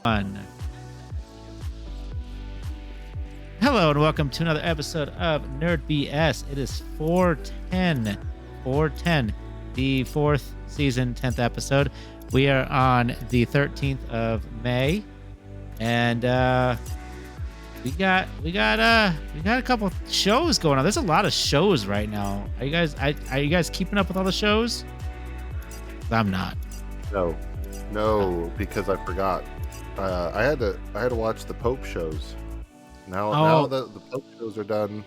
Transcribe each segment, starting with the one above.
On. Hello and welcome to another episode of Nerd BS. It is 410, the fourth season, 10th episode. We are on the 13th of May, and we got a couple shows going on. There's a lot of shows right now. Are you guys keeping up with all the shows? I'm not. No, because I forgot. I had to watch the Pope shows. Now the Pope shows are done.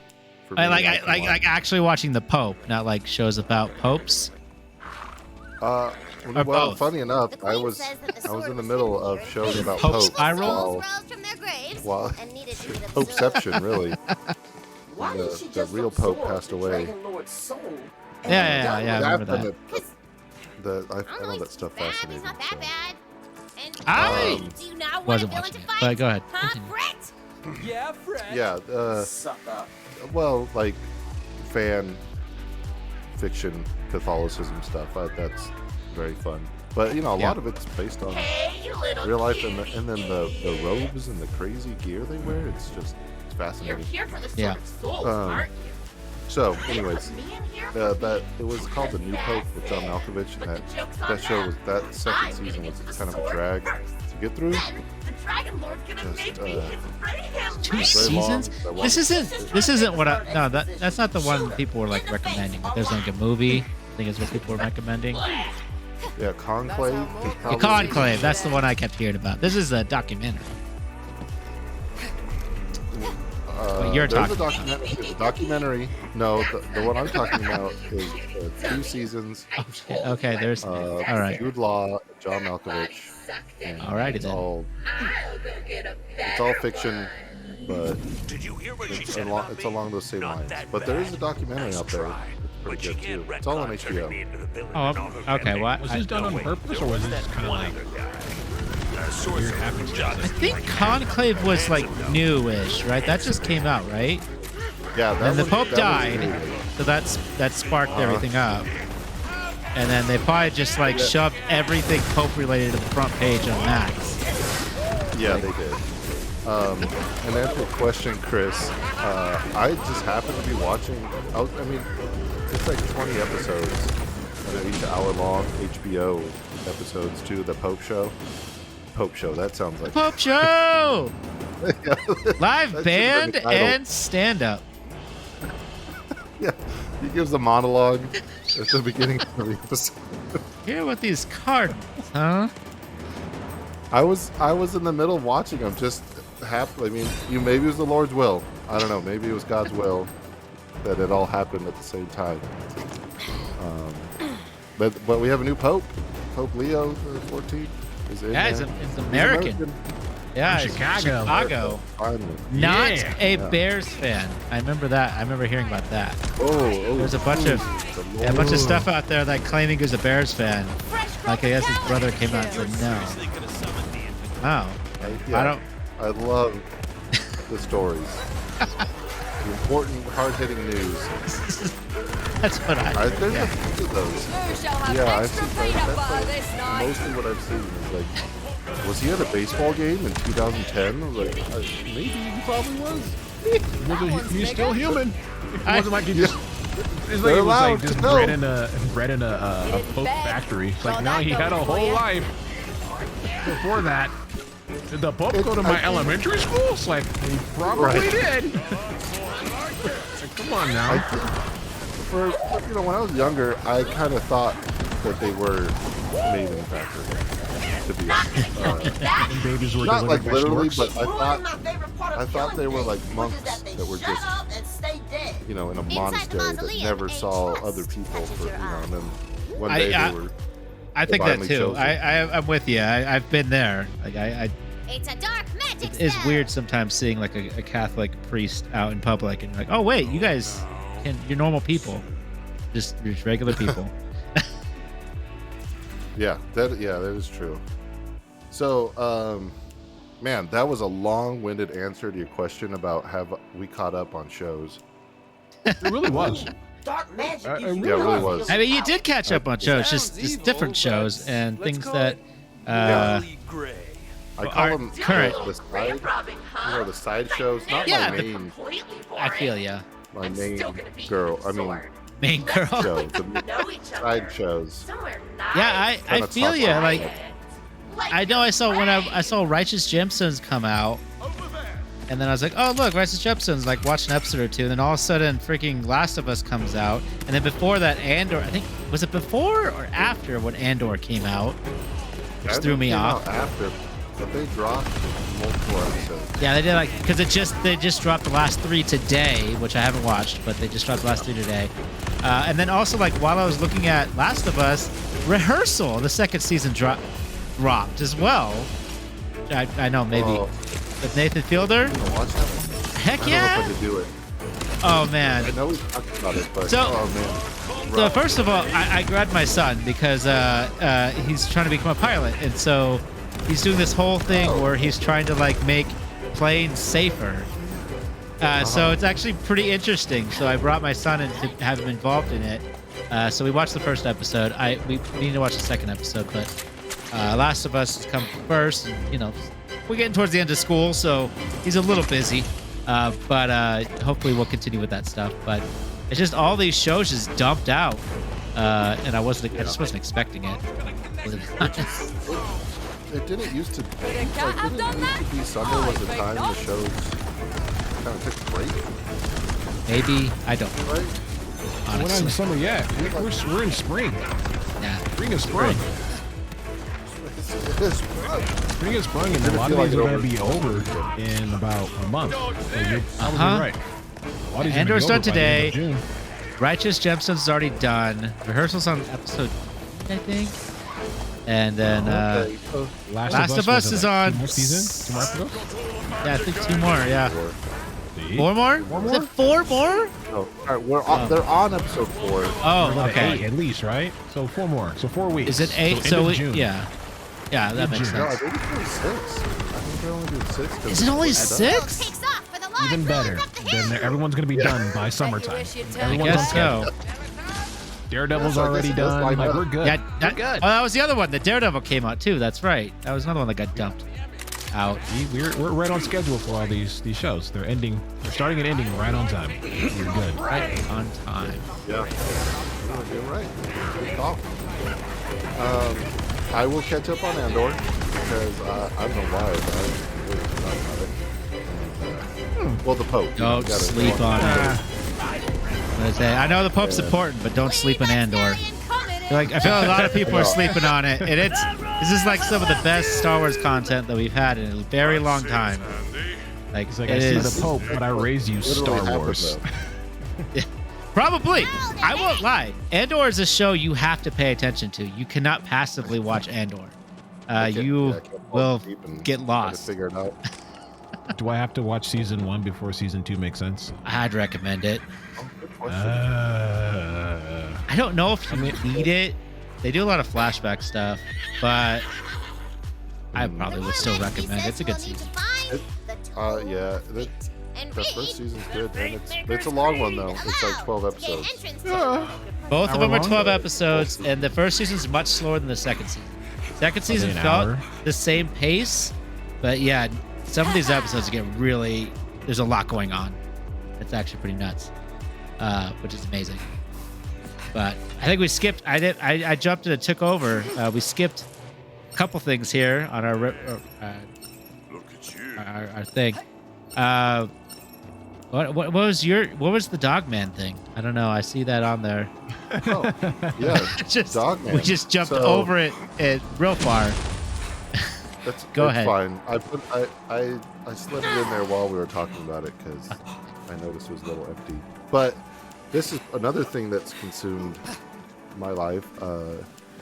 For me, like actually watching the Pope, not like shows about popes. Well, both. funny enough, I was in the middle of shows about Pope popes. Spiral? While Popeception, really. The real Pope passed away. Yeah, I remember that. I know that stuff fascinated me. I wasn't watching it, but go ahead. Yeah, Fred. Yeah, well, like fan fiction Catholicism stuff. That's very fun. But a lot of it's based on real life, and then the robes and the crazy gear they wear. It's fascinating. You're here for the sword of souls, aren't you? So, anyways, that it was called The New Pope with John Malkovich, and that show was that second season was kind of a drag to get through. Two seasons? This isn't what that's not the one people were like recommending. Like, there's like a movie, I think is what people were recommending. Yeah, Conclave. Conclave, that's the one I kept hearing about. This is a documentary. What you're talking about. There's a documentary. No, the one I'm talking about is 2 seasons. Okay, there's all right. Jude Law, John Malkovich. Alrighty then. It's all fiction, but it's along those same lines. But there is a documentary out there. It's pretty good too. It's all on HBO. Oh, okay. What? Was this done on purpose, or was this kind of like weird happenstance? I think Conclave was like newish, right? That just came out, right? Yeah. And the Pope died, so that sparked everything up. And then they probably just like shoved everything Pope related to the front page on Max. Yeah, they did. And to answer your question, Chris, I just happened to be watching. It's like 20 episodes. They're each hour-long HBO episodes to the Pope Show. Pope Show. That sounds like Pope Show. Live band and stand-up. Yeah, he gives a monologue at the beginning of the episode. Here with these Cardinals, huh? I was in the middle of watching them, just happy. I mean, maybe it was the Lord's will. I don't know. Maybe it was God's will that it all happened at the same time. But we have a new Pope, Pope Leo the 14th. Yeah, he's American. Yeah, from Chicago. Finally. Not a Bears fan. I remember that. I remember hearing about that. There's a bunch of stuff out there that claiming he was a Bears fan. Like, I guess his brother came out and said no. Oh. I love the stories. The important, hard-hitting news. That's what there's a few of those. Yeah, I've seen that's mostly what I've seen is like, was he at a baseball game in 2010? I was like, maybe he probably was. He's still human. It wasn't like he just. It's They're like he was like just allowed bred in a Pope factory. It's like, no, he had a whole life before that. Did the Pope go to my elementary school? It's like, he probably did. Like, come on now. When I was younger, I kind of thought that they were made in the factory. To be honest, babies were not like literally, storks. but I thought they were like monks that were just in a monastery that never saw other people for and then one day they were. I think that too. I'm with you. I've been there. Like It's a dark magic it's weird sometimes seeing like a Catholic priest out in public and you're like, oh wait, you guys you're normal people, just regular people. Yeah, that is true. So, man, that was a long-winded answer to your question about have we caught up on shows. It really was. Yeah, it really was. I mean, you did catch up on shows, just different shows and things that Gray. I call Our them current- the side, the side shows, not Yeah, my the- main, I feel ya. my main girl. I mean, Main girl. shows, the side shows. Yeah, I Kinda feel tough ya. on Like, it. I know I saw when I saw Righteous Gemstones come out, and then I was like, oh look, Righteous Gemstones. Like, watch an episode or two, and then all of a sudden, freaking Last of Us comes out, and then before that, Andor. I think was it before or after when Andor came out, which That threw me came off. out after, but they dropped multiple episodes. Yeah, they did like because they just dropped the last 3 today, which I haven't watched, but they just dropped the last 3 today. And then also like while I was looking at Last of Us, Rehearsal, the second season dropped as well. I know maybe with Nathan Fielder. You wanna watch that? Heck I don't know yeah! if I could do it. Oh I man. know we talked about it, but So- oh man. So Rough. first of all, I grabbed my son because he's trying to become a pilot, and so he's doing this whole thing where he's trying to like make planes safer. So it's actually pretty interesting. So I brought my son in to have him involved in it. So we watched the first episode. We need to watch the second episode, but Last of Us has come first. And, you know, we're getting towards the end of school, so he's a little busy. But hopefully we'll continue with that stuff. But it's just all these shows just dumped out, and I just wasn't expecting it. It didn't used to. cat Like, have didn't done it that? used to be Sunday Oh, was I the think time not. the shows kind of took a break, Maybe I don't know. right? We're not in Honestly, summer yet. We're in spring. yeah. Spring is sprung. It's Spring is sprung, and a Didn't lot feel of these like are it going to be over in about a month. So you're probably Uh-huh. right. A lot of these are gonna be Andor's over done by the end of today. June. Righteous Gemstones is already done. Rehearsal's on episode 10, I think. And then okay. Last of Us was is like on 2 more season? 2 more episodes? yeah, I think 2 more. Yeah, See? 4 more. Four Is more? it 4 more? No, all right, we're on, they're on episode 4. Oh, We're at 8 okay. at least, right? So 4 more. So 4 weeks. Is it 8? end So of we, June. yeah, that makes No, I sense. think it's only 6. I think they're only doing 6. 'cause Is it only it's 6? Takes off for the live Even better. roads up the Then hill. everyone's going to be done by summertime. wish you'd tell I me. Everyone's guess on so. schedule. Daredevil's Yeah, so I already guess it does done. line Like, up. we're good. Yeah, We're good. oh, that was the other one. The Daredevil came out too. That's right. That was another one that got dumped out. We're right on schedule for all these shows. They're ending. They're starting and ending right on time. We're good. Right on time. Yeah. No, you're right. Good call. I will catch up on Andor because I don't know why. but I really forgot about it. And, well, the Pope. Don't You gotta sleep go on the it. I know the Pope's important, but don't sleep on Andor. Like I feel a lot of people are sleeping on it, and this is like some of the best Star Wars content that we've had in a very long time. Like It's like it I see is the Pope, but I raise you Literally Star half of Wars. them. probably. I won't lie. Andor is a show you have to pay attention to. You cannot passively watch Andor. I can't- You yeah, I can't fall will asleep and get try to lost. Figure it out. Do I have to watch season 1 before season 2 makes sense? I'd recommend it. Oh, good question. I don't know if you need it. They do a lot of flashback stuff, but I probably would still recommend it. It's a good season. Yeah. The first season's good, and it's a long one though. It's like 12 episodes. Both of them are long? 12 episodes, and the first season's much slower than the second season. Second season an felt hour? the same pace, but yeah, some of these episodes get really. There's a lot going on. It's actually pretty nuts, which is amazing. But I think we skipped. I jumped and it took over. We skipped a couple things here on our our thing. What was the Dogman thing? I don't know. I see that on there. Oh, yeah. Just Dogman. we just jumped So, over it real far. That's Go it's ahead. Fine. I slid it in there while we were talking about it because I noticed it was a little empty. But this is another thing that's consumed my life. I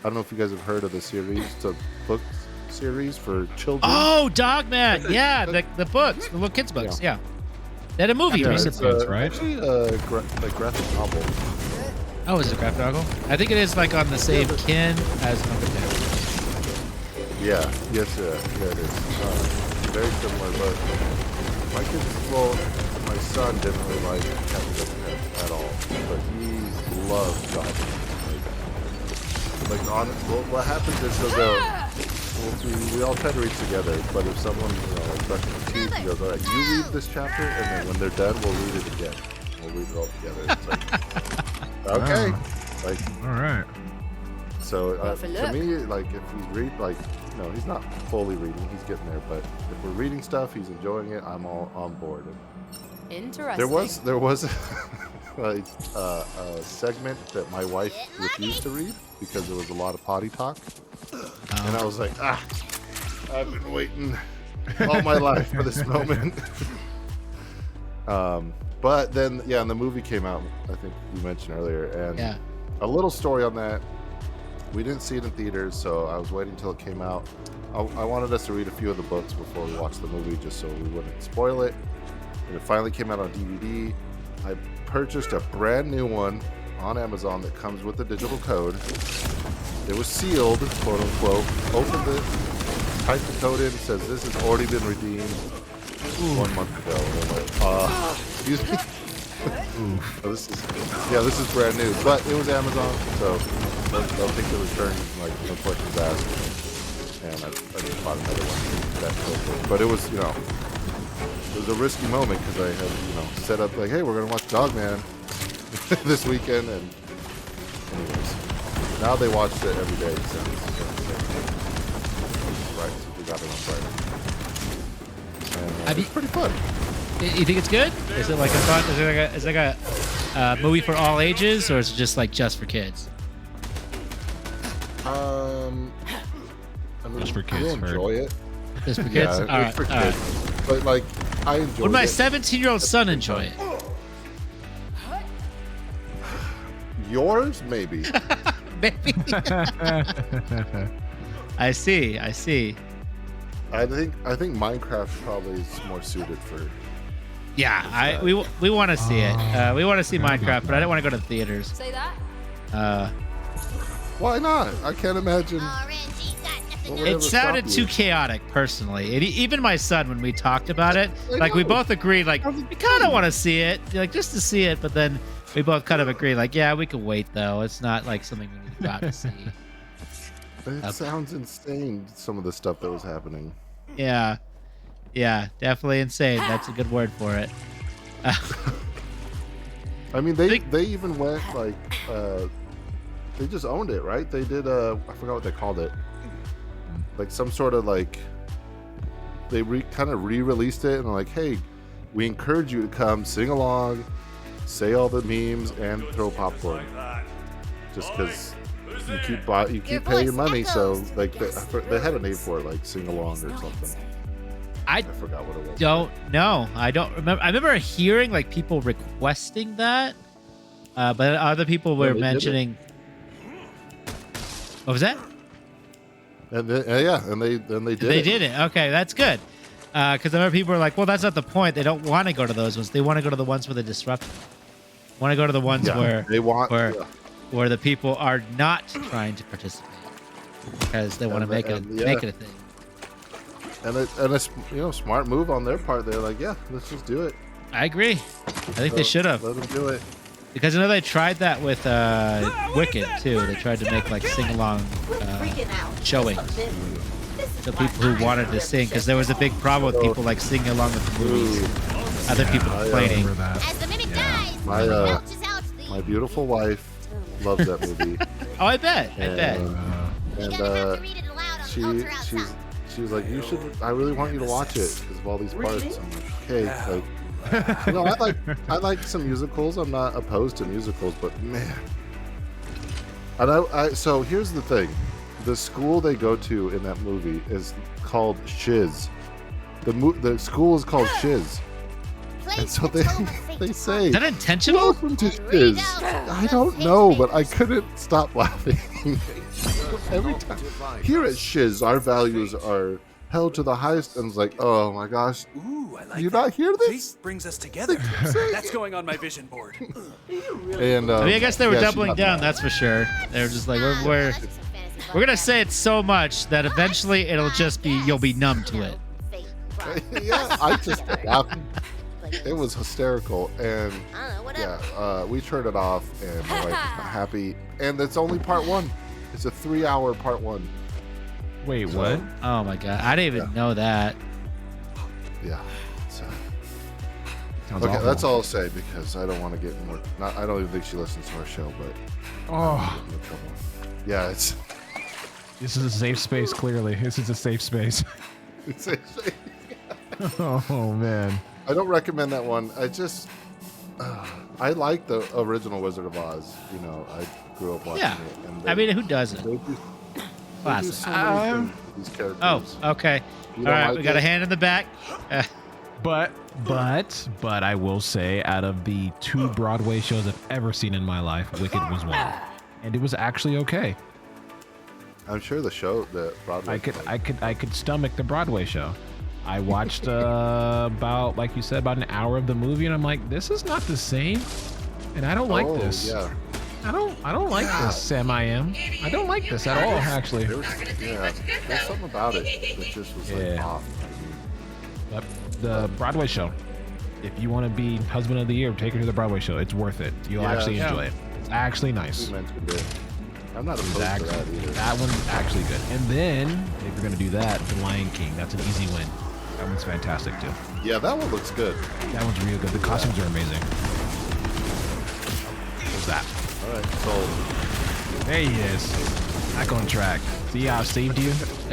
don't know if you guys have heard of the series, the book series for children. Oh, Dogman! Yeah, the books, the little kids' books. Yeah, they had a movie yeah, recently. it's right? actually a graphic novel. Oh, is it a graphic novel? I think it is like on the same kin as Undertale. Yeah, yes, yeah, it is. Very similar, but my kids, well, my son didn't really like Captain Undertale. at all, but he loves jogging. Like on what happens is he'll go. We all try to read together, but if someone is brushing their teeth, he goes, "All right, you read this chapter, and then when they're done, we'll read it again. We'll read it all together." It's like, okay, like All right. so to me, like if we read, like he's not fully reading, he's getting there, but if we're reading stuff, he's enjoying it. I'm all on board. Interesting. There was a segment that my wife refused to read because there was a lot of potty talk, and I was like, I've been waiting all my life for this moment. But then, and the movie came out, I think you mentioned earlier, and a little story on that. We didn't see it in theaters, so I was waiting until it came out. I wanted us to read a few of the books before we watched the movie, just so we wouldn't spoil it. And it finally came out on DVD. I purchased a brand new one on Amazon that comes with the digital code. It was sealed, quote unquote. Opened it, typed the code in, says this has already been redeemed 1 month ago. And I'm like, excuse me. So this is brand new, but it was Amazon, so they'll take the return, like no questions asked. And I just bought another one. But it was, it was a risky moment because I had, set up like, hey, we're gonna watch Dogman this weekend, and anyways, now they watched it every day since we got it on Friday, and it's pretty fun. You think it's good? Is it like a fun? Is it like a movie for all ages, or is it just for kids? I mean, Just for kids, I enjoy it. Just for kids? Yeah, all right, it's for all kids. right. But like, I enjoy it. Would my 17-year-old son enjoy it? Yours, maybe. Maybe. I see. I think Minecraft probably is more suited for. Yeah, we want to see it. We want to see Minecraft, but I don't want to go to theaters. Say that? Why not? I can't imagine. It sounded too chaotic, personally. Even my son, when we talked about it, we both agreed, we kind of want to see it, just to see it. But then we both kind of agreed, yeah, we can wait though. It's not something we need to see. It sounds insane. Some of the stuff that was happening. Yeah, definitely insane. That's a good word for it. I mean, they even went they just owned it, right? They did I forgot what they called it. Like some sort of they kind of re-released it and like, hey, we encourage you to come sing along, say all the memes, and throw popcorn. Just because you keep paying your money, so they had a name for it, sing along or something. I forgot what it was. Don't know. I don't remember. I remember hearing people requesting that, but other people were mentioning. What was that? And they did. They did it. Okay, that's good. Because I remember people were like, "Well, that's not the point. They don't want to go to those ones. They want to go to the ones where they disrupt. Want to go to the ones where they want where the people are not trying to participate because they want to make it a thing." And it's smart move on their part. They're like, yeah, let's just do it. I agree. I think they should have. Let them do it. Because I know they tried that with Wicked too. They tried to make sing along showings. So people who wanted to sing, because there was a big problem with people singing along with the movies. Other people complaining. As the mimic dies, My beautiful wife loves that movie. Oh, I bet. And she was like, I really want you to watch it because of all these parts. I'm like, okay, I like some musicals. I'm not opposed to musicals, but man. And so here's the thing. The school they go to in that movie is called Shiz. The school is called Shiz. And so they say, is that intentional? Welcome to Shiz. I don't know, but I couldn't stop laughing. Every time. Here at Shiz, our values are held to the highest, and it's like, oh my gosh. Ooh, I like you that. not hear this? Faith brings us together. That's going on my vision board. And I guess they were doubling down. That's for sure. They were just like, we're gonna say it so much that eventually it'll just be you'll be numb to it. Yeah, I just kept laughing. It was hysterical, and I don't know, whatever. yeah, we turned it off, and my wife was not happy. And it's only part 1. It's a 3-hour part 1. Wait, So, what? Oh my god, I didn't even know that. Yeah. So, Sounds okay, awful. that's all I'll say because I don't want to get more. Not, I don't even think she listens to our show, but Oh, no trouble. Yeah, it's. this is a safe space. Clearly, this is a safe space. it's Oh man. I don't recommend that one. I just. I like the original Wizard of Oz. You know, I grew up watching Yeah. it. And I mean, who doesn't? they do Classic. so many things with these characters. Oh, okay. You All don't right, like we got it? a hand in the back. But I will say, out of the 2 Broadway shows I've ever seen in my life, Wicked was one, and it was actually okay. I'm sure the show, the Broadway. I could stomach the Broadway show. I watched about, like you said, about an hour of the movie, and I'm like, this is not the same, and I don't like this. Yeah. I don't like this, Sam. I don't like this at all, actually. There's something about it that just was like Yeah. off. But the Broadway show, if you want to be husband of the year, take her to the Broadway show. It's worth it. You'll Yeah. actually Yeah. enjoy it. It's actually nice. You mentioned it. I'm not opposed to Exactly. that either. That one's actually good. And then, if you're gonna do that, The Lion King. That's an easy win. That one's fantastic too. Yeah, that one looks good. That one's real good. The costumes are amazing. What's that? All right, so There he is. Back on track. See how I saved you?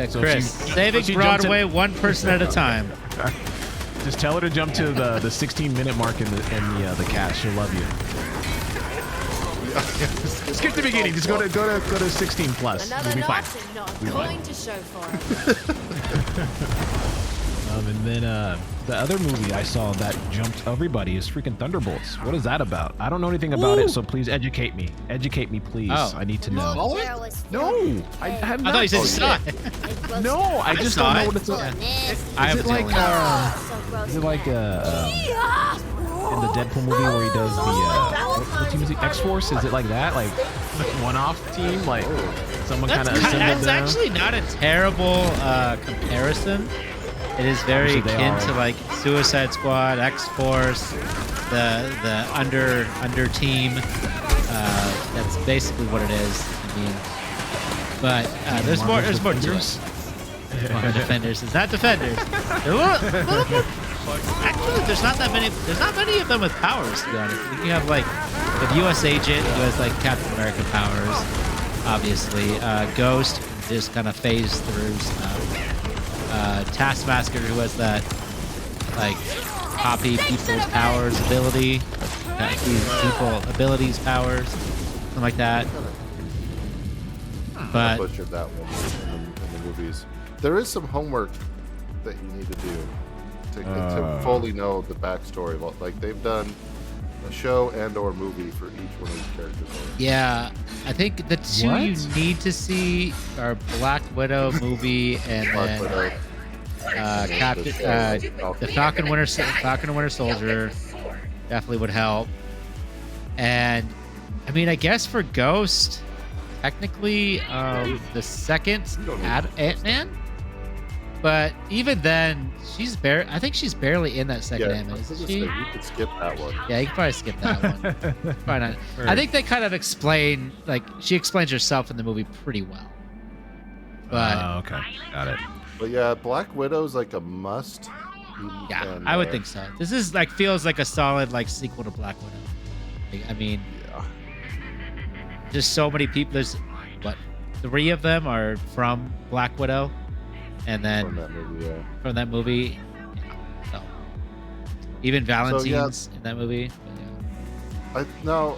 So Chris, saving she jumps in- Broadway one person at a time. Just tell her to jump to the 16-minute mark in the cast. She'll love you. Skip the beginning. Just go to 16 plus. Another You'll be fine. knot and not going to show for it. And then the other movie I saw that jumped everybody is freaking Thunderbolts. What is that about? I don't know anything about it, so please educate me. Educate me, please. Oh. I need to know. There was No, I have I not. thought you said you saw it. It was No, I just saw don't know it. what it's so like. nasty. I Is have it a like feeling. So gross. is it like in the Deadpool movie where he does the what team is he? X-Force? Is it like that? Like one-off team? Like someone kind of assembled That's them? actually not a terrible comparison. It is very Obviously they akin are. to like Suicide Squad, X-Force, the under team. That's basically what it is. I mean, but there's more. There's more to it. Well, Defenders. It's not Defenders. They're a little more. Actually, there's not that many. There's not many of them with powers. To be honest, you have like the U.S. Agent who has like Captain America powers. Obviously, Ghost can just kind of phase through stuff. Taskmaster who has that like copy people's powers ability, people abilities powers, something like that. I But butchered that one in the movies. There is some homework that you need to do to fully know the backstory. Like they've done a show and/or movie for each one of these characters. already. yeah, I think the two you What? need to see are Black Widow movie and Black then Widow. Captain the Falcon and Winter Soldier definitely would help. And I mean, I guess for Ghost, technically the second Ant-Man. But even then, I think she's barely in that second Yeah, Ant-Man, I was isn't gonna she? say, you could skip that one. Yeah, you can probably skip that one. Probably not. I think they kind of explain, like, she explains herself in the movie pretty well. But Okay, got it. But yeah, Black Widow's like a must. yeah, And, I would think so. This is like feels like a solid like sequel to Black Widow. Like, I mean, Yeah. just so many people. There's what 3 of them are from Black Widow, and then From that movie, yeah. from that movie. So even Valentine's in that movie. But No,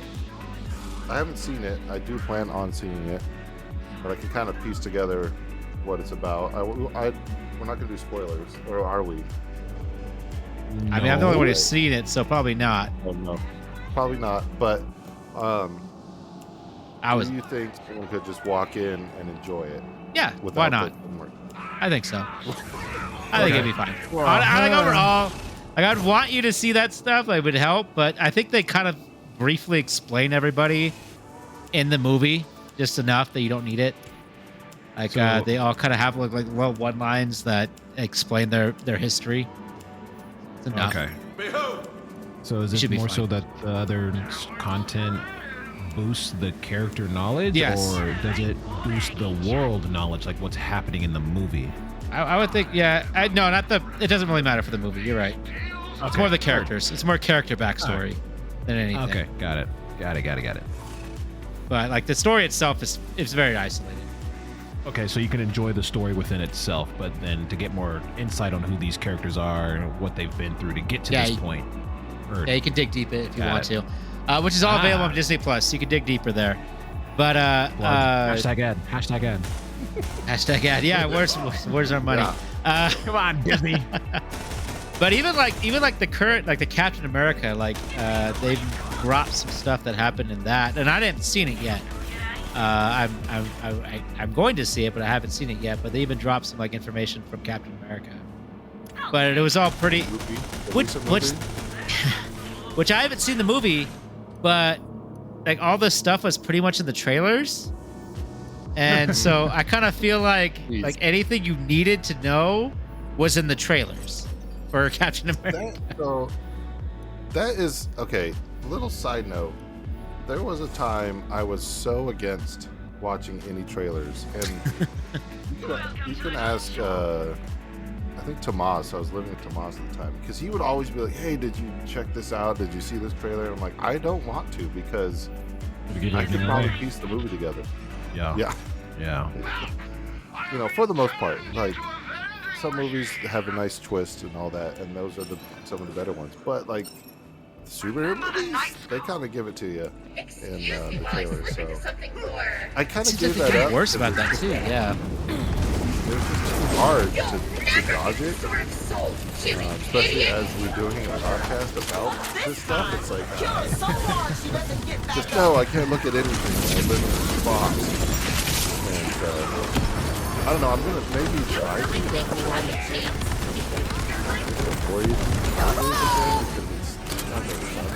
I haven't seen it. I do plan on seeing it, but I can kind of piece together what it's about. We're not gonna do spoilers, or are we? yeah. I mean, I'm the only one who's seen it, so probably not. Oh no, probably not. But I was. do you think someone could just walk in and enjoy it? Yeah. Without Why not? the homework? I think so. I think it'd be fine. I think overall, like I'd want you to see that stuff. It would help, but I think they kind of briefly explain everybody in the movie just enough that you don't need it. Like So- they all kind of have like little one lines that explain their history. It's enough. Okay. Behold, So is should it be more fine. so that the other content boosts the character knowledge, Yes. or does it boost the world knowledge, like what's happening in the movie? I would think, yeah. No, not the. It doesn't really matter for the movie. You're right. It's Okay. more the characters. It's more character backstory than anything. Okay, got it. Got it. But like the story itself is very isolated. Okay, so you can enjoy the story within itself, but then to get more insight on who these characters are and what they've been through to get to Yeah, this you- point. Or- Yeah, you can dig deep if you Got want it. to, which is all available Ah. on Disney Plus. So you can dig deeper there. But Hashtag ad. Hashtag ad. hashtag ad. Yeah, where's our money? Come on, Disney. But even like the current, like the Captain America, like they've dropped some stuff that happened in that, and I didn't seen it yet. I'm going to see it, but I haven't seen it yet. But they even dropped some like information from Captain America. But it was all pretty, Movie? The which recent which movie? which I haven't seen the movie, but like all this stuff was pretty much in the trailers. And so I kind of feel like anything you needed to know was in the trailers for Captain America. That is okay. Little side note: there was a time I was so against watching any trailers, and you can ask. I think Tomas. I was living with Tomas at the time because he would always be like, "Hey, did you check this out? Did you see this trailer?" And I'm like, "I don't want to because I could probably piece the movie together." Yeah. Yeah. You know, for the most part, like some movies have a nice twist and all that, and those are some of the better ones. But like superhero movies, they kind of give it to you in the trailer. So I kind of Seems gave like that they're up. getting worse about that because too. Yeah. It was just too hard to dodge it, especially as we're doing a podcast about this stuff. It's like just no, I can't look at anything. I live in this box. And I don't know. I'm gonna maybe try to do that for you because it's not very fun.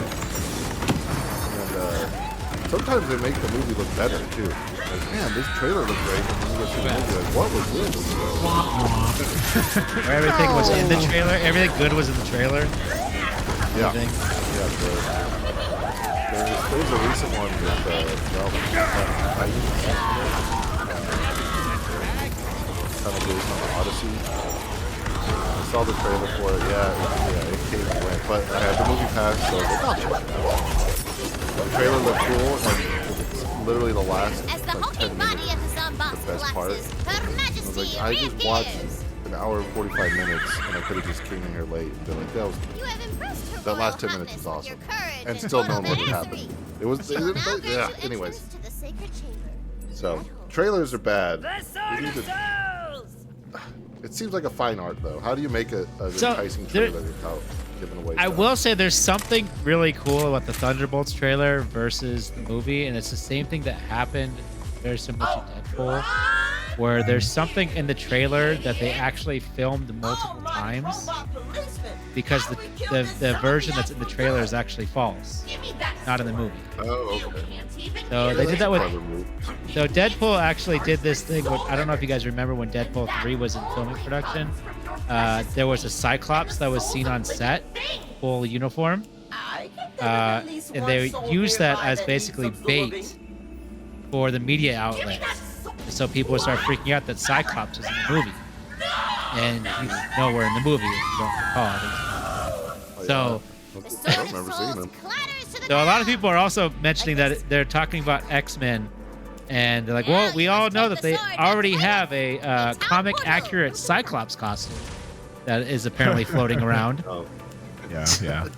And sometimes they make the movie look better too. Like, man, this trailer looked great, and then you go see the movie, like, what was this? Where everything was in the trailer. Everything good was in the trailer. Yeah, Everything. there's a recent one with kind of based on the Odyssey. I saw the trailer for it. Yeah, it came and went. But I had the movie pass, so I was like, I'll check it out. The trailer looked cool, and it's literally the last As the like 10 hulking body minutes. of the Zombox the best part. collapses, Her I was Majesty like, I just watched reappears. an hour and 45 minutes, and I could have just came in here late and been like, that was You have impressed her that last royal 10 minutes is highness with awesome. your courage And still full knowing of what had misery. happened. It was, She will now grant you yeah, entrance anyways. to the sacred chamber. So, trailers are bad. We need to- It seems like a fine art, though. How do you make an So, enticing there- trailer without giving away I stuff? will say there's something really cool about the Thunderbolts trailer versus the movie, and it's the same thing that happened very similar to Deadpool, where there's something in the trailer that they actually filmed multiple times because the version that's in the trailer is actually false, not in the movie. Oh, okay. So they did that with. Clever move. So Deadpool actually did this thing. I don't know if you guys remember when Deadpool 3 was in filming production. There was a Cyclops that was seen on set, full uniform, and they used that as basically bait for the media outlet. So people would start freaking out that Cyclops is in the movie, and he's nowhere in the movie. If you don't recall. So. I don't remember seeing them. So a lot of people are also mentioning that they're talking about X-Men, and they're like, well, we all know that they already have a comic accurate Cyclops costume that is apparently floating around. Oh, Yeah.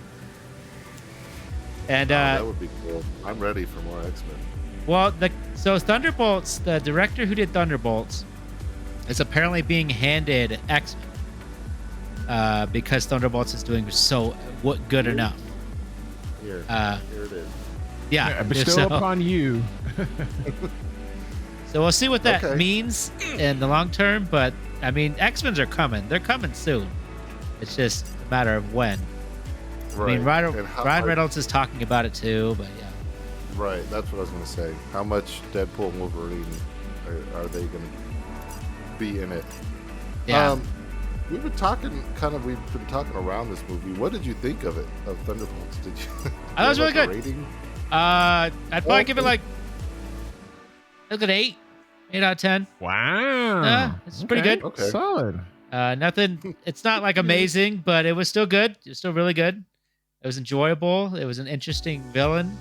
And that would be cool. I'm ready for more X-Men. well, so Thunderbolts, the director who did Thunderbolts, is apparently being handed X-Men because Thunderbolts is doing good enough. Here it is. Yeah, Bestow so- upon you. So we'll see what that Okay. means in the long term. But I mean, X-Men are coming. They're coming soon. It's just a matter of when. Right. I mean, Ryan And how- Reynolds is talking about it too. But yeah, Right, that's what I was going to say. How much Deadpool and Wolverine are they going to be in it? yeah. we've been talking around this movie. What did you think of it, of Thunderbolts? Did you? That was really like a good. Rating? I'd probably give it like an 8 out of 10. Wow. It's pretty good. Okay. Solid. Nothing. It's not like amazing, but it was still good. It was still really good. It was enjoyable. It was an interesting villain.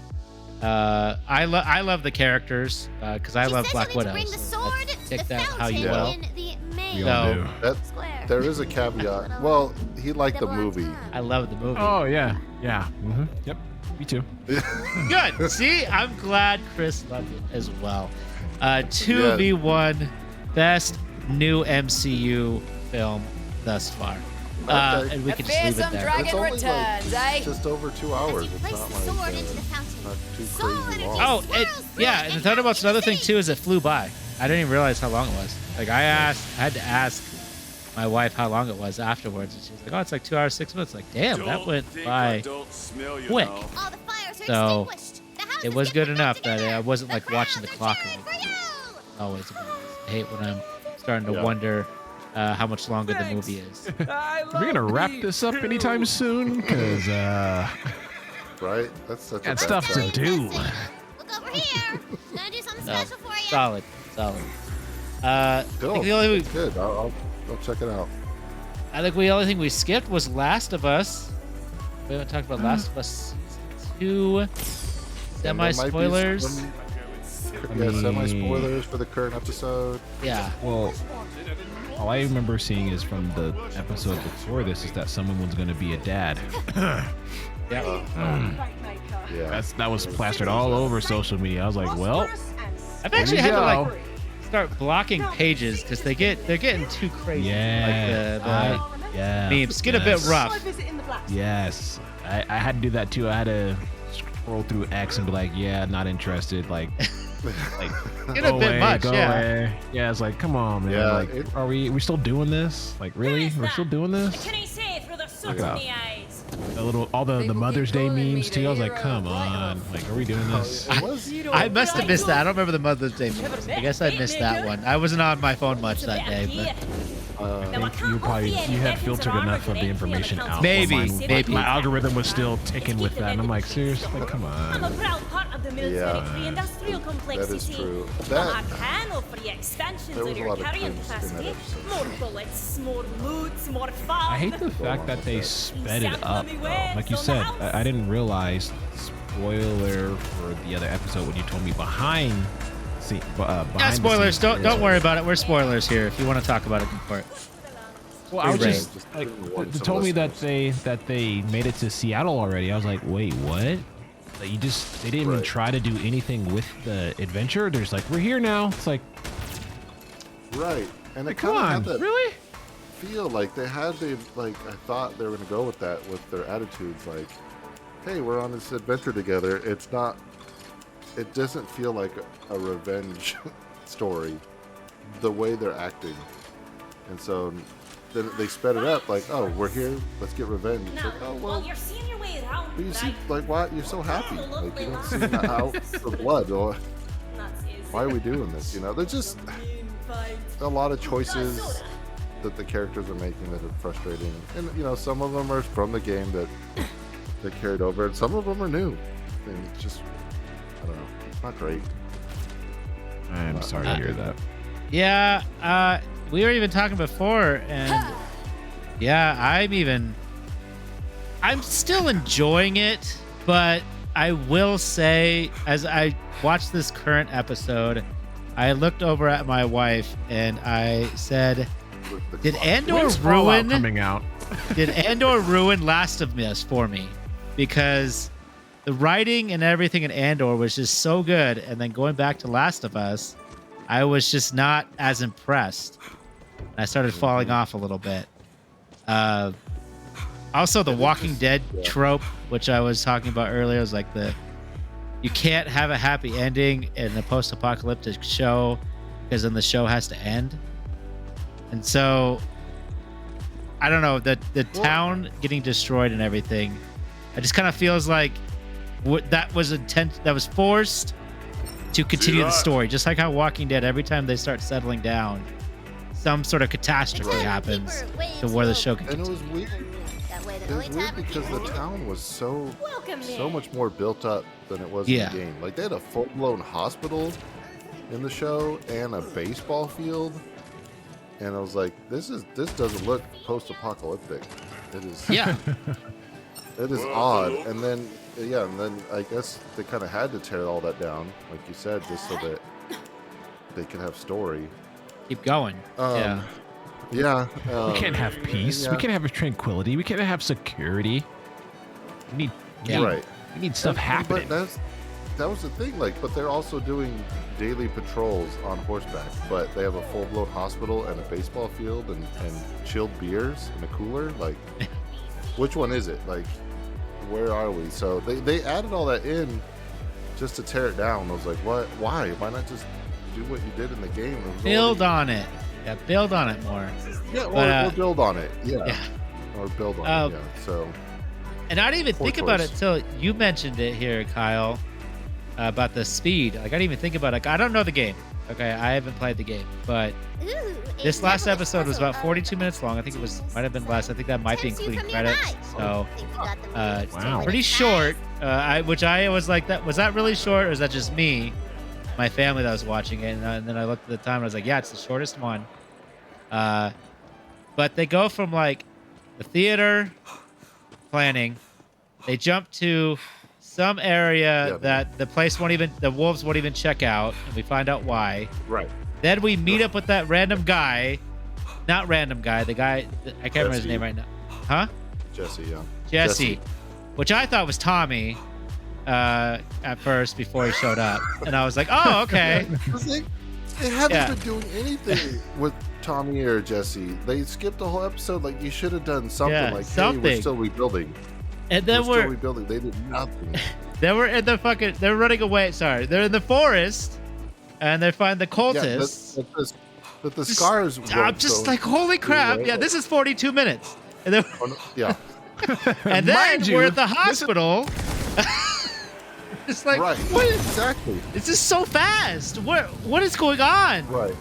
I love the characters because I love Black Widow. Bring the So sword let's to take the that how you fountain will. in the We main all So- do. square. There is a caveat. Well, he liked the movie. I love the movie. Oh yeah. Yeah. Yep. Me too. Good. See, I'm glad Chris loved it as well. 2v1 best new MCU film thus far. Okay. And we can just leave it there. It's only like just over 2 hours. As you It's place not the sword like into the fountain, not too soul crazy energy long. Oh, swirls through yeah, and the Thunderbolts, another thing too is it flew by. I didn't even realize how long it was. Like I had to ask my wife how long it was afterwards, and she was like, "Oh, it's like 2 hours 6 minutes." Like, damn, that went by quick. All the fires are So, extinguished. The house It is was getting good back enough that together. I wasn't The like watching the crowds clock. are cheering for you. Always, I hate when I'm starting to Yeah. wonder how much longer the movie is. Are we gonna wrap this up anytime soon? Cause Right? That's such a got bad stuff to sign. do. Look over here. Gonna do something No, special for you. solid. I Cool. think the only It's good. I'll check it out. only thing we skipped was Last of Us. We haven't talked about Last of Us season 2. And there might be Semi-spoilers. some- I Yeah, mean- semi-spoilers for the current episode. Yeah. Well, all I remember seeing is from the episode before this is that someone was gonna be a dad. Yeah. Yeah. That was plastered all over social media. I was like, well, I've actually you had to go. like start blocking pages because they're getting too crazy. yeah, Like the yeah, memes get a bit rough. Yes, I had to do that too. I had to scroll through X and be like, yeah, not interested. Like Get a bit much, go yeah. away. Yeah, it's like, come on, man. Yeah, like, it- are we still doing this? Like, really? We're still doing this? Can I say through the soot Look in out. the eyes? All the They will Mother's keep Day calling me memes the too. I was like, hero come of on. Like, are we doing this? It was. I must have missed that. I don't remember the Mother's Day memes. I guess I missed that one. I wasn't on my phone much that day, but You had filtered enough of the information out. Maybe, Mine- maybe. My algorithm was still ticking with that, and I'm like, seriously, come I'm a on. proud part of the military Yeah. pre-industrial complex, That you is see. true. But I That- can offer you expansions There on was a your lot of carrying cringe in that capacity. episode. More bullets, more loot, more fun. I hate the fact that they sped it up, though. Like you said, I didn't realize, spoiler for the other episode when you told me behind yeah, the spoilers. scenes Don't worry about it. We're spoilers here. If you want to talk about it, go for it. Well, I was Right. just Just like, didn't want they some told me that listeners. they made it to Seattle already. I was like, wait, what? Like, they didn't even Right. try to do anything with the adventure. They're just like, we're here now. It's like, Right. And it come kind of on, had that really? feel like they had the like I thought they were gonna go with that with their attitudes like, hey, we're on this adventure together. It's not. It doesn't feel like a revenge story, the way they're acting, and so then they sped it up like, oh, we're here, let's get revenge. It's Now, like, oh while well, you're seeing your way around, but you see, right? like, why you're so happy? Like you don't see out for blood or That's easy. why are we doing this? You know, there's just a lot of choices that the characters are making that are frustrating, and you know, some of them are from the game that carried over, and some of them are new. And it's just, I don't know, it's not great. I'm sorry to hear that. Yeah, we were even talking before, and yeah, I'm still enjoying it, but I will say, as I watched this current episode, I looked over at my wife and I said, With the "Did clock. Andor When's Fallout ruin? coming out? Did Andor ruin Last of Us for me? Because the writing and everything in Andor was just so good, and then going back to Last of Us, I was just not as impressed. I started falling off a little bit. Also, the Walking Dead trope, which I was talking about earlier, was like you can't have a happy ending in a post-apocalyptic show because then the show has to end. And so, I don't know, the town getting destroyed and everything, it just kind of feels like that was that was forced to continue the story, just like how Walking Dead, every time they start settling down, some sort of catastrophe Right. happens to where the show can And it continue. was weird. That way It the was only weird time because the town was so Welcome much more built up than it was Yeah. in the game. Like they had a full-blown hospital in the show and a baseball field, and I was like, this doesn't look post-apocalyptic. It is. Yeah. It is odd. And then I guess they kind of had to tear all that down, like you said, just so that they can have story. Keep going. Yeah. Yeah. We can't have peace. yeah. We can't have tranquility. We can't have security. We need Right. We need stuff happening. But that was the thing. Like, but they're also doing daily patrols on horseback. But they have a full-blown hospital and a baseball field and chilled beers in a cooler. Like, which one is it? Like, where are we? So they added all that in just to tear it down. I was like, what? Why? Why not just do what you did in the game? It was Build already- on it. Yeah, build on it more. Yeah, But, or build on it. Yeah. Yeah. Or build on it. Yeah. So. And I didn't even Poor think about choice. it till you mentioned it here, Kyle, about the speed. Like I didn't even think about it. I don't know the game. Okay, I haven't played the game, but Ooh, this it's last definitely episode was about puzzle. 42 minutes long. I think it was might have been less. I think that might be Tempts you including from your credits. knife. So Think you got the moves Wow. to win pretty it short. fast? Which I was like, that was that really short, or is that just me, my family that was watching it? And then I looked at the time and I was like, yeah, it's the shortest one. But they go from like the theater planning, they jump to some area Yeah, that the wolves won't even check out, and we find out why. Right. Then we meet up with that random guy, not random guy, the guy I can't remember his Jesse. name right now. Huh? Jesse. Yeah. Jesse, which I thought was Tommy at first before he showed up, and I was like, oh, okay. They haven't Yeah. been doing anything with Tommy or Jesse. They skipped the whole episode. Like, you should have done something. Yeah, Like, hey, something. we're still rebuilding. And then We're still rebuilding. They did nothing. they were in the fucking, they're running away. Sorry, they're in the forest, and they find the cultists. But the scars. I'm weren't just so- like, holy crap! Anyway, Yeah, this is 42 minutes, and then oh, no, yeah. and then Mind you, we're at the this is- hospital. It's like, Right. what? Exactly. This is so fast. What is going on? Right.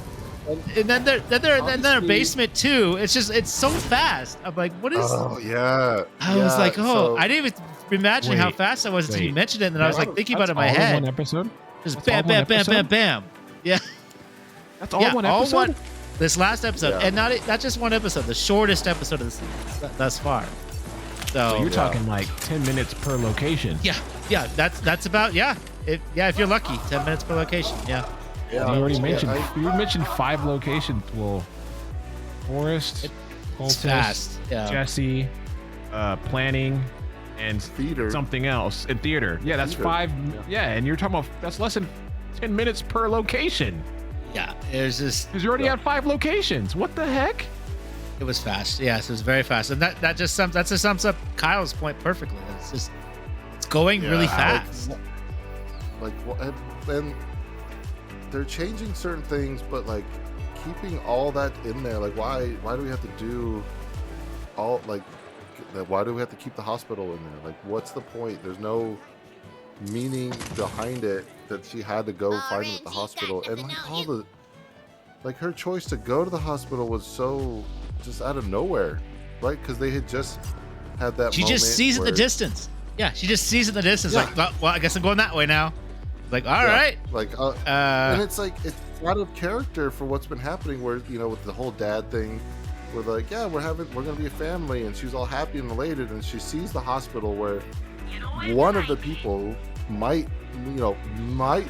And then they're in their Obviously- basement too. It's so fast. I'm like, what is? Oh yeah. I was like, oh, so- I didn't even imagine how Wait, fast I was until you wait. mentioned it, and then I was like thinking about it in my All in head. one episode. Just That's bam, all bam, one bam, bam, episode? bam. Yeah, That's all yeah, one all episode. one. This last episode, Yeah. and not just one episode, the shortest episode of the season thus far. So you're So talking like 10 minutes per location. yeah, that's about if you're lucky, 10 minutes per location. Yeah, Yeah, You already yeah, mentioned. I- You mentioned 5 locations. Well, Forest, it's Cultist, fast. Yeah, Jesse, planning, and Theater. something else in theater. Yeah, that's Theater. 5. Yeah, and you're talking about that's less than 10 minutes per location. yeah. There's just Because you already had 5 locations. What the heck? it was fast. Yes, it was very fast, and that just sums up Kyle's point perfectly. It's going really Yeah, fast. And they're changing certain things, but like keeping all that in there. Like, why do we have to do all like that? Why do we have to keep the hospital in there? Like, what's the point? There's no meaning behind it that she had to go find him at the hospital, and like all the like her choice to go to the hospital was so just out of nowhere, right? Because they had just had that. She just moment sees it in the where- distance. Yeah, she just sees it in the distance. Yeah. Like, well, I guess I'm going that way now. Like, all Yeah, right. Like, and it's like it's out of character for what's been happening. Where with the whole dad thing, we're like, yeah, we're gonna be a family, and she's all happy and elated, and she sees the hospital where one of the people might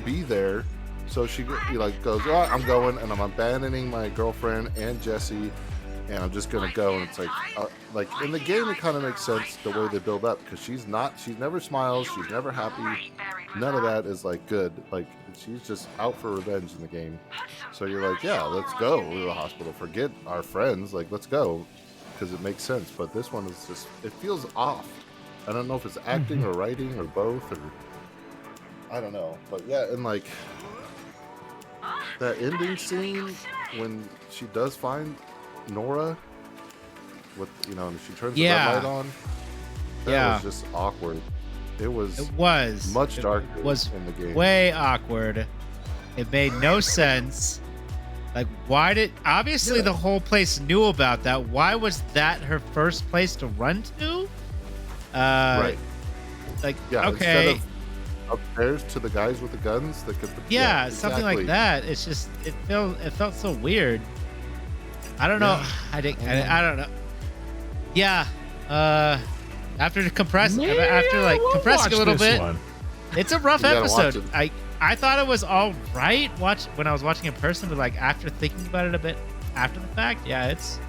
be there, so she goes, oh, I'm going, and I'm abandoning my girlfriend and Jesse, and I'm just gonna go. And it's like in the game, it kind of makes sense the way they build up, because she's never smiles, she's never happy. None of that is like good. Like, she's just out for revenge in the game. So you're like, yeah, let's go to the hospital. Forget our friends. Like, let's go, because it makes sense. But this one is just, it feels off. I don't know if it's acting or writing or both, or I don't know. But yeah, and like that ending scene when she does find Nora with and she turns the Yeah. red light on. That Yeah. was just awkward. It was It was much darker was in the game. way awkward. It made no sense. Like, why did obviously Yeah. the whole place knew about that? Why was that her first place to run to? Right. Like, Yeah. okay, Instead of upstairs to the guys with the guns that could. yeah, something like exactly. that. It's just it felt so weird. I don't know. I don't know. Yeah. After compressing Man, after like we'll compressing a watch little this bit, one. it's a rough You gotta watch episode. it. I thought it was all right when I was watching in person, but like after thinking about it a bit after the fact, yeah, it's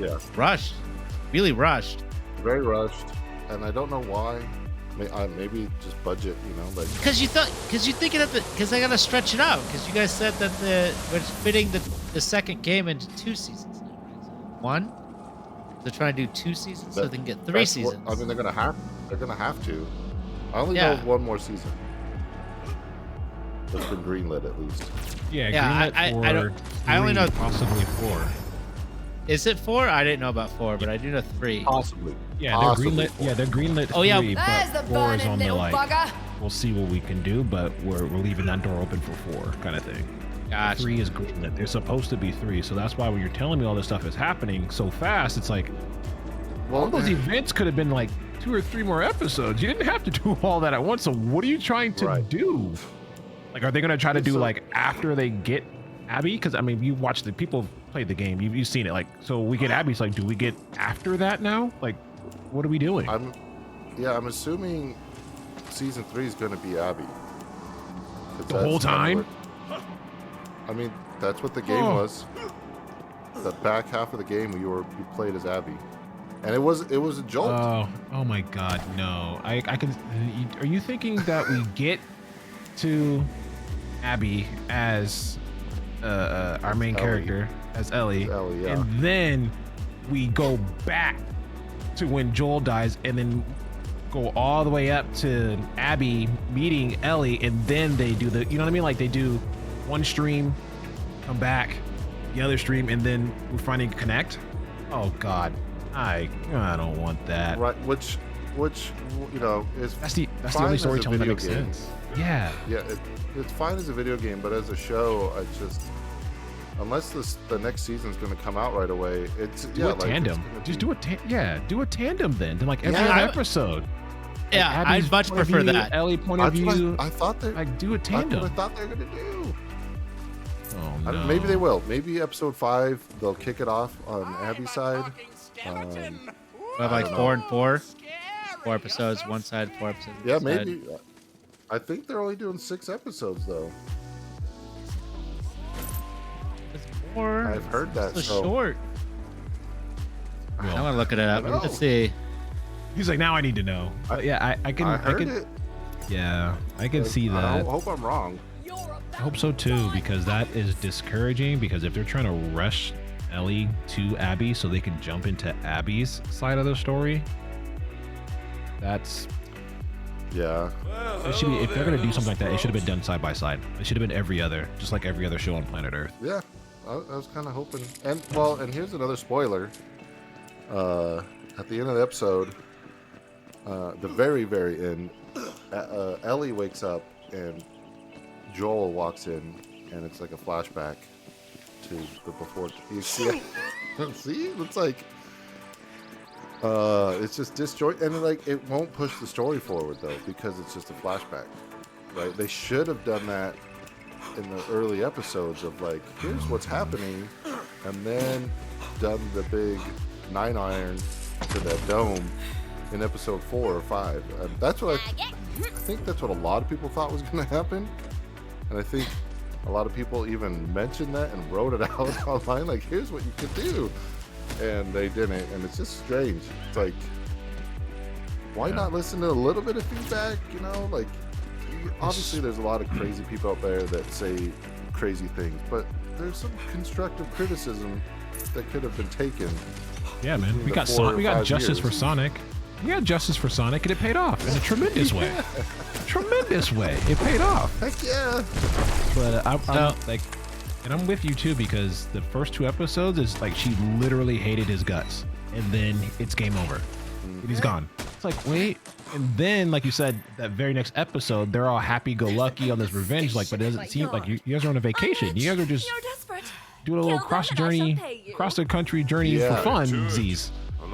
Yeah. rushed, really rushed. Very rushed, and I don't know why. Maybe just budget, like. Because you think it because they gotta stretch it out. Because you guys said that we're fitting the second game into 2 seasons now, right? So one, they're trying to do 2 seasons so they can get 3 That's seasons. I mean, they're gonna have to. I only Yeah. know of one more season. That's been greenlit at least. Yeah, Yeah, greenlit I for don't- I only 3, know- possibly 4. Is it 4? I didn't know about 4, but I do know 3. Possibly. Yeah, Possibly they're greenlit. four. Yeah, they're greenlit. Oh, yeah. 3, There's but the 4 is burning on the little like. bugger. We'll see what we can do, but we're leaving that door open for 4, kind of thing. Gotcha. 3 is greenlit. They're supposed to be 3, so that's why when you're telling me all this stuff is happening so fast, it's like all those events could have been like 2 or 3 more episodes. You didn't have to do all that at once. So what are you trying to Right. do? Like, are they gonna try to do So- like after they get Abby? Because I mean, you watch the people played the game. You've seen it. Like, so we get Abby's. Like, do we get after that now? Like, what are we doing? I'm assuming season 3 is gonna be Abby. 'Cause The whole that's kinda time? I mean, that's what the game Oh. was. The back half of the game, you played as Abby, and it was a jolt. Oh my God, no! I can. Are you thinking that we get to Abby as our main Ellie. character as Ellie, Ellie, yeah. and then we go back to when Joel dies, and then go all the way up to Abby meeting Ellie, and then they do the, you know what I mean? Like they do one stream, come back, the other stream, and then we finally connect. Oh God, I don't want that. Right, which is That's the fine only as a storytelling that video makes game. sense. Yeah. Yeah, it's fine as a video game, but as a show, I just unless the next season's going to come out right away, it's Do a tandem. Just do a do a tandem then. Then like every Yeah, other I- episode. Yeah, Like, I'd Abby's much point of prefer view, that. Ellie point of That's view. what I thought they. Like do a That's what I tandem. thought they were going to do. Oh no. Maybe they will. Maybe episode 5 they'll kick it off on Abby's side. What about like 4 and 4? 4 episodes, one side, 4 episodes. Yeah, one side. maybe. I think they're only doing 6 episodes though. It's more. I've heard that. It's So short. I want to look it up. I know. Let's see. He's like, now I need to know. Yeah, I can. I I heard can. it. Yeah, I can see I that. hope I'm wrong. I hope so too, because that is discouraging. Because if they're trying to rush Ellie to Abby so they can jump into Abby's side of the story, that's Yeah. it should be. If they're gonna do something like that, it should have been done side by side. It should have been every other, just like every other show on planet Earth. Yeah. I was kind of hoping. And here's another spoiler. At the end of the episode, the very, very end, Ellie wakes up and Joel walks in, and it's like a flashback to the before. You see it? See? It's like it's just disjoint, and like it won't push the story forward though because it's just a flashback, right? They should have done that in the early episodes of like, here's what's happening, and then done the big 9-iron to that dome in episode 4 or 5. That's what I think that's what a lot of people thought was going to happen, and I think a lot of people even mentioned that and wrote it out online, like, here's what you could do, and they didn't, and it's just strange. It's like, why not listen to a little bit of feedback? Like, obviously there's a lot of crazy people out there that say crazy things, but there's some constructive criticism that could have been taken. Yeah, man. in We the got 4 or we got 5 justice for years. Sonic. We got justice for Sonic, and it paid off in a tremendous way. Tremendous way. It paid off. Heck yeah. But I'm like, and I'm with you too, because the first 2 episodes is like she literally hated his guts, and then it's game over. And he's gone. It's like, wait. And then, like you said, that very next episode, they're all happy-go-lucky on this revenge. Like, but it doesn't seem like you guys are on a vacation. You guys are just You're desperate. doing a little Kill them cross and I shall journey, pay you. cross the country journey Yeah. for fun. Z's.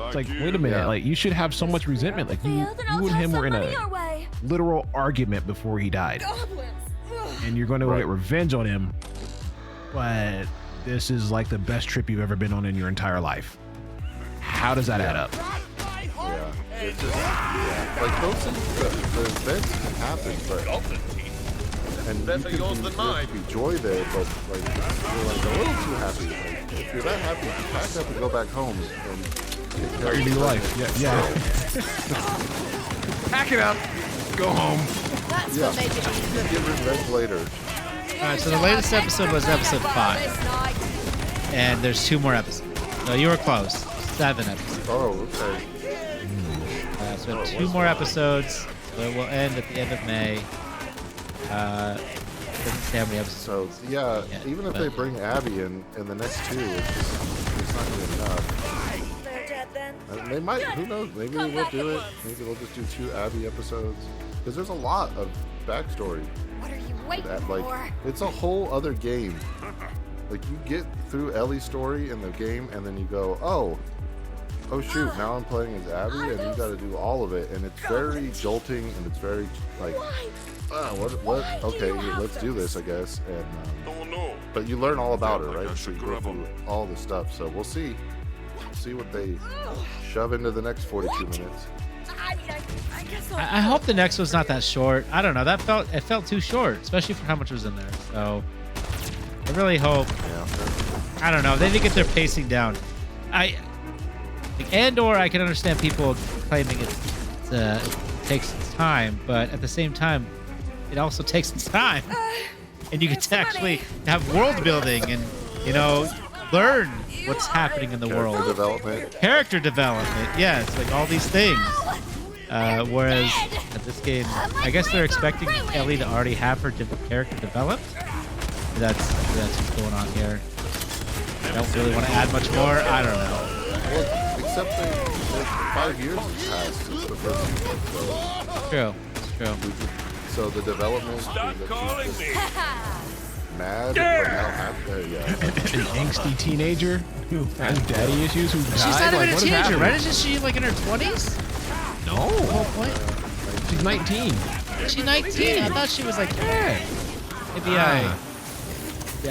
It's like, wait a minute, Yeah. like you should have so much resentment. Like you Failed, and I'll and toss him some were in money a your way. literal argument before he died, Goblins. Ugh. and you're going to Right. get revenge on him. But this is like the best trip you've ever been on in your entire life. How does that add up? Yeah. It's just, yeah. Like those things, the events can happen, but and you can enjoy there, but like you're like a little too happy. Like, if you're that happy, you kind of have to go back home and take care of Your new yourself. life. Yeah. Pack it up. Go home. That's Yeah. what made it easy. Get revenge later. All right, so the latest episode was episode 5, and there's 2 more episodes. So you were close. 7 episodes. Oh, okay. So 2 more episodes. So it will end at the end of May. Doesn't say how many episodes. So yeah, Yeah, even if but- they bring Abby in the next 2, it's not gonna be enough. They're dead then. They might. Who knows? Maybe they Come will back do at it. once. Maybe they'll just do 2 Abby episodes. Because there's a lot of backstory. What are you waiting That like for? it's a whole other game. Like you get through Ellie's story in the game, and then you go, oh shoot, now I'm playing as Abby, and you got to do all of it, and it's very jolting, and it's very like, what? Okay, let's do this, I guess. And but you learn all about her, right? So you go through all the stuff. So we'll see. We'll see what they shove into the next 42 minutes. I guess I'll I hope the next one's not that short. I don't know. It felt too short, especially for how much was in there. So I really hope. Yeah. I don't know. They need to get their pacing down. Andor, I can understand people claiming it takes its time, but at the same time, it also takes its time. And you get to actually have world building and, learn what's happening in the Character world. development. Character development, yeah, it's like all these things. Whereas at this game, I guess they're expecting Ellie to already have her character developed. That's what's going on here. I don't really want to add much more. I don't know. Well, except that 5 years has passed since the first season, so True. It's true. so the development. Stop is that calling she's me. just mad, but now happy. Yeah. An angsty teenager who has daddy issues who died. She's not like, even a what is teenager, happening? right? Isn't she like in her 20s? No. The whole point? She's 19. Is she 19? I thought she was like, Yeah. maybe I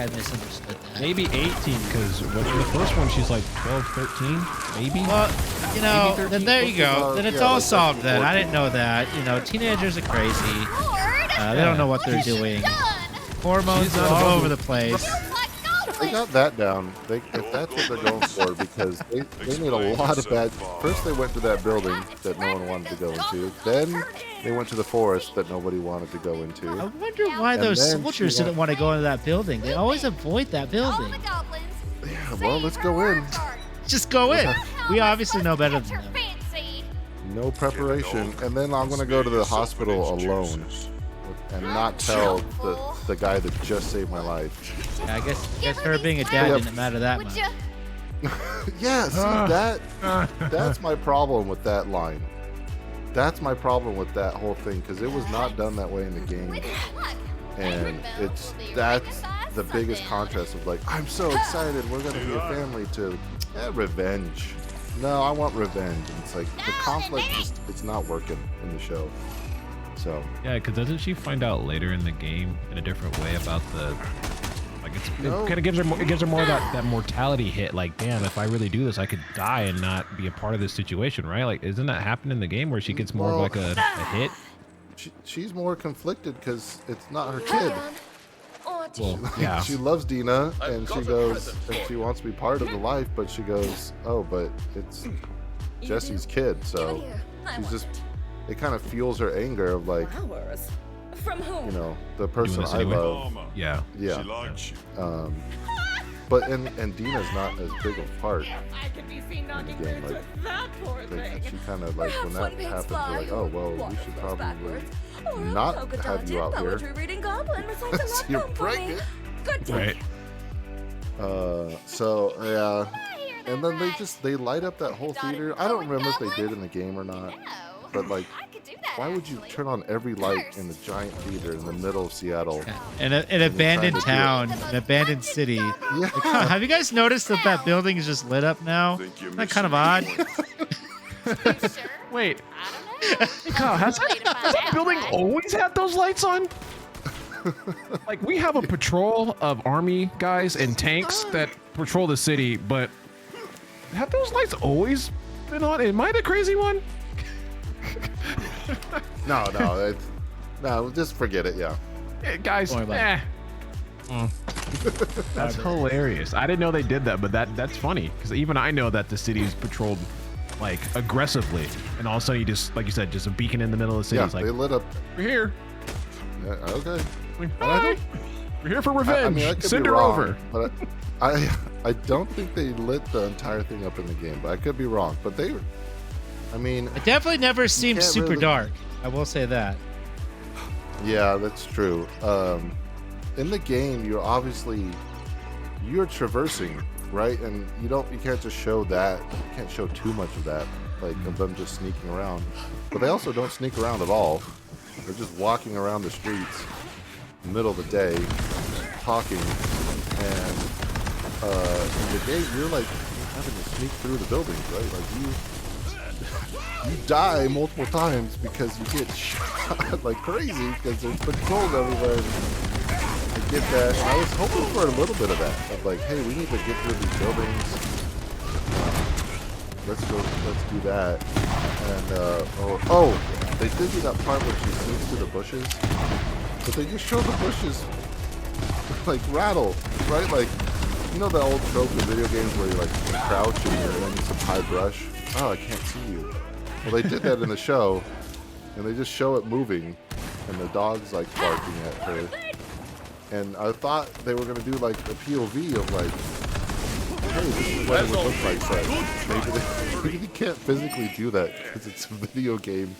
misunderstood that. Maybe 18, because in the first one she's like 12, 13, maybe. Well, Maybe then there you go. Then it's Yeah, all like solved then. 13, I didn't know that. Teenagers are crazy. They don't know what they're doing. Hormones She's not all above over the- the place. They got that down. If that's what they're going for, because they made a lot of bad. First, they went to that building that no one wanted to go into. Then they went to the forest that nobody wanted to go I into. wonder why And those then soldiers she didn't want to go into that building. They always avoid that All building. the goblins. Yeah, well, let's go in. Just go in. We obviously know better than them. Fancy. No preparation, and then I'm gonna go to the hospital alone and not tell the guy that just saved my life. Yeah, I guess her being a dad Yep. didn't matter that Would much. you? Yeah, see that's my problem with that line. That's my problem with that whole thing, because it was not done that way in the game, and that's the biggest contrast of like, I'm so excited, we're gonna be a family, to revenge. No, I want revenge. And it's like the conflict it's not working in the show. So Yeah, because doesn't she find out later in the game in a different way about the, like No. it kind of gives her more of that mortality hit. Like, damn, if I really do this, I could die and not be a part of this situation, right? Like, isn't that happen in the game where she gets more of like a hit? she's more conflicted because it's not her kid. Well, yeah. She loves Dina, and she goes, and she wants to be part of the life, but she goes, oh, but it's Jesse's kid, so she's just, it kind of fuels her anger of like, Flowers. From whom? the person this I anyway? love. Yeah. Yeah. likes you. But and Dina's not as big of part. I could be seen knocking game, roots like, with that poor thing. She kind of like, when that happens, you're like, oh, well, we should probably Or not polka have you out here. poetry reading goblin recite a love You're poem for me. pregnant. Good day. Right. So yeah, and then they light up that whole theater. I don't remember if they did in the game or not, No. but like I could do that. why would you turn on every light in the giant theater in the middle of Seattle? An abandoned town, an abandoned city. Yeah. Like, have you guys noticed that that building is just lit up now? Isn't that kind of odd? Wait. Kyle, has that building always had those lights on? Like, we have a patrol of army guys and tanks that patrol the city, but have those lights always been on? Am I the crazy one? No, just forget it. Yeah. Guys, that's hilarious. I didn't know they did that, but that's funny because even I know that the city is patrolled like aggressively, and all of a sudden you just, like you said, just a beacon in the middle of the city. Yeah, It's like, they lit up. we're here. Yeah, okay. Bye. We're here for revenge. I could Send be her wrong, over. But I don't think they lit the entire thing up in the game, but I could be wrong. But they, I mean, It definitely never seemed can't super really- dark. I will say that. yeah, that's true. In the game, you're traversing, right? And you can't just show that. You can't show too much of that, like of them just sneaking around. But they also don't sneak around at all. They're just walking around the streets in the middle of the day, talking, and in the game, you're like having to sneak through the buildings, right? Like you die multiple times because you get shot like crazy because there's patrols everywhere. I get that. And I was hoping for a little bit of that. Of like, hey, we need to get through these buildings. Let's do that. And they did do that part where she sneaks through the bushes, but they just show the bushes like rattle, right? Like, you know the old trope in video games where you like crouch and you're in some high brush. Oh, I can't see you. Well, they did that in the show, and they just show it moving, and the dog's like barking at her. And I thought they were gonna do like a POV of like, hey, this is what it would look like, but maybe they can't physically do that because it's a video game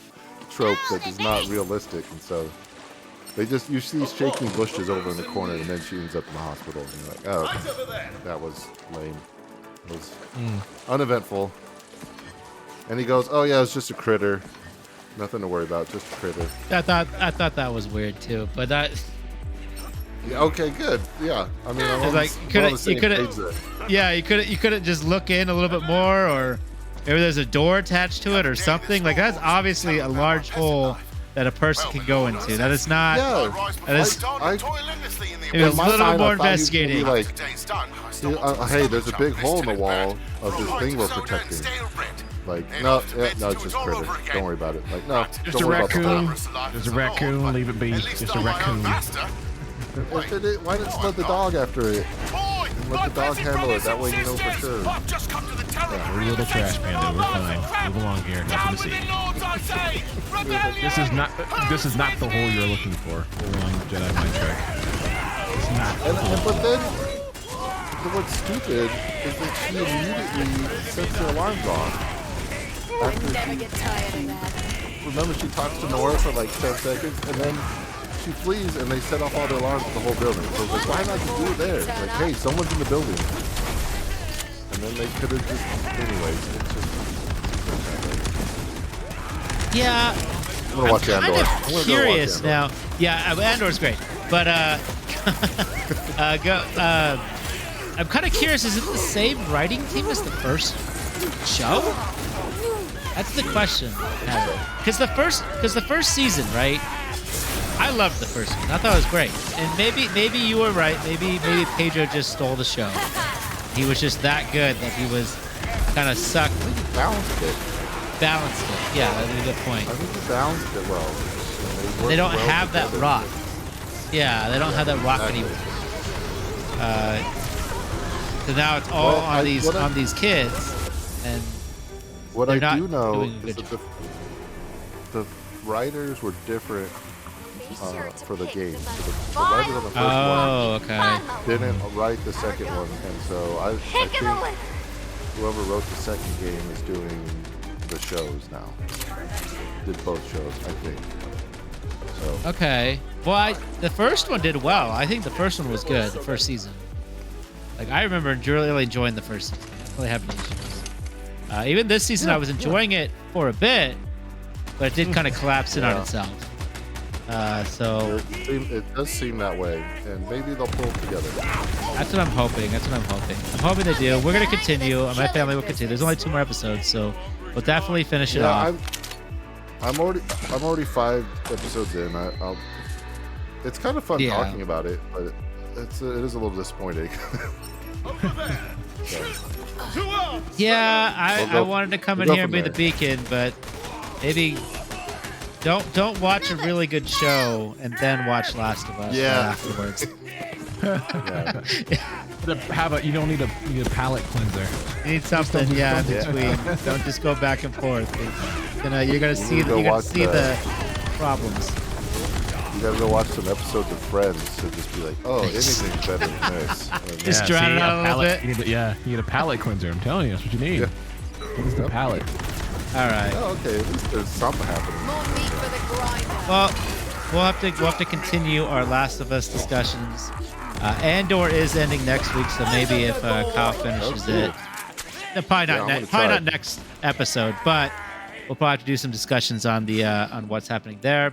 trope that is not realistic, and so you see shaking bushes over in the corner, and then she ends up in the hospital, and you're like, oh, that was lame. It was uneventful. And he goes, oh yeah, it's just a critter. Nothing to worry about, just a critter. I thought that was weird too, but that. Yeah, okay, good. Yeah, I mean, I'm It's like you couldn't just look in a little bit more, or maybe there's a door attached to it or something. Like, that's obviously a large hole that a person can go into. That is not. Yeah, That is. It was a my little side, bit more I thought he was gonna be investigating. like, hey, there's a big hole in the wall of this thing we're protecting. Like, no, it's just critter. Don't worry about it. Like, no, Just don't a worry about the raccoon. hole. Just a raccoon. Leave it be. Just a raccoon. Why didn't you let the dog after it? And let the dog handle it. That way you know for sure. Yeah, we're a little trash panda. We're fine. Move along here. Nothing to see. This is not the hole you're looking for. Hold on, Jedi mind trick. It's not. But then, what's stupid is that she immediately sets her alarms off. After remember, she talks to Nora for like 10 seconds, and then she flees, and they set off all the alarms for the whole building. So it's like, why not just do it there? Like, hey, someone's in the building. And then they could have just, anyways, it's just. Yeah. I'm gonna watch Andor. I'm I'm kind gonna of go watch curious Andor. now. Yeah, Andor's great, but I'm kind of curious. Is it the same writing team as the first show? That's the question. Because the first season, right? I loved the first one. I thought it was great. And maybe you were right. Maybe Pedro just stole the show. He was just that good that he was kind of sucked. I think he balanced it. Balanced it. Yeah, that's a good point. I think he balanced it well. They don't have that rock. Yeah, they don't have that rock anymore. So now it's all on these kids, and what they're I not do know doing a is good that the writers were different for the game. So the writers on the first oh, okay. one didn't write the second one, and so I think whoever wrote the second game is doing the shows now. Did both shows, I think. So Okay. Well, the first one did well. I think the first one was good. The first season. Like, I remember really enjoying the first season. I didn't really have any issues. Even this season, I was enjoying it for a bit, but it did kind of collapse in on Yeah. itself. So It does seem that way, and maybe they'll pull it together. that's what I'm hoping. I'm hoping they do. We're gonna continue. My family will continue. There's only 2 more episodes, so we'll definitely finish it off. I'm already 5 episodes in. It's kind of fun Yeah. talking about it, but it is a little disappointing. Yeah, I We'll go- wanted to come we'll in go here and from be the there. beacon, but maybe don't watch a really good show and then watch Last of Us Yeah. afterwards. Yeah. You don't need a palate cleanser. You need something, yeah, in between. Don't just go back and forth. You're gonna see go watch the problems. You gotta go watch some episodes of Friends to just be like, oh, anything's better than this. And Just drown it out a little bit. You need a palate cleanser. I'm telling you, that's what you need. Yeah. It's the Yep. palate. All right. Oh, okay, at least there's something happening. More meat for the grinder. Well, we'll have to continue our Last of Us discussions. Andor is ending next week, so maybe if Kyle finishes cool. it, probably Yeah, I'm not gonna probably try. not next episode, but we'll probably have to do some discussions on the on what's happening there.